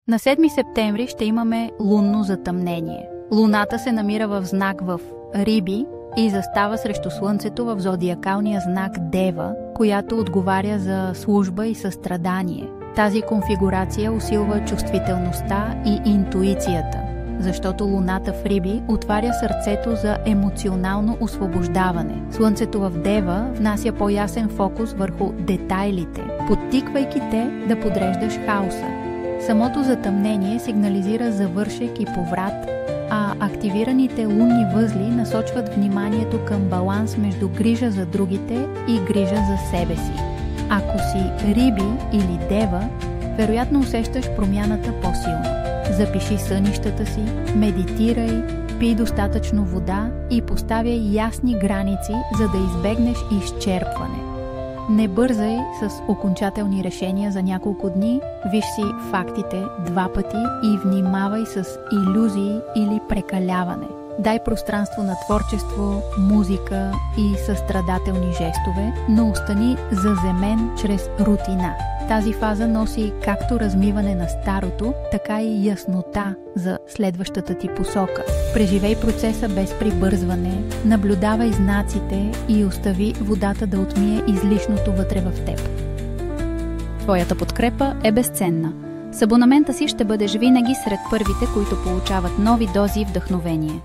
На 7 септември ще имаме лунно затъмнение. Луната се намира в знак в Риби и застава срещу Слънцето в зодиакалния знак Дева, която отговаря за служба и състрадание. Тази конфигурация усилва чувствителността и интуицията, защото Луната в Риби отваря сърцето за емоционално освобождаване. Слънцето в Дева внася по-ясен фокус върху детайлите, подтиквайки те да подреждаш хаоса. Самото затъмнение сигнализира завършек и поврат, а активираните лунни възли насочват вниманието към баланс между грижа за другите и грижа за себе си. Ако си Риби или Дева, вероятно усещаш промяната по-силно. Запиши сънищата си, медитирай, пий достатъчно вода и поставяй ясни граници, за да избегнеш изчерпване. Не бързай с окончателни решения за няколко дни, виж си фактите 2 пъти и внимавай с илюзии или прекаляване. Дай пространство на творчество, музика и състрадателни жестове, но остани заземен чрез рутина. Тази фаза носи както размиване на старото, така и яснота за следващата ти посока. Преживей процеса без прибързване, наблюдавай знаците и остави водата да отмие излишното вътре в теб. Твоята подкрепа е безценна. С абонамента си ще бъдеш винаги сред първите, които получават нови дози вдъхновение.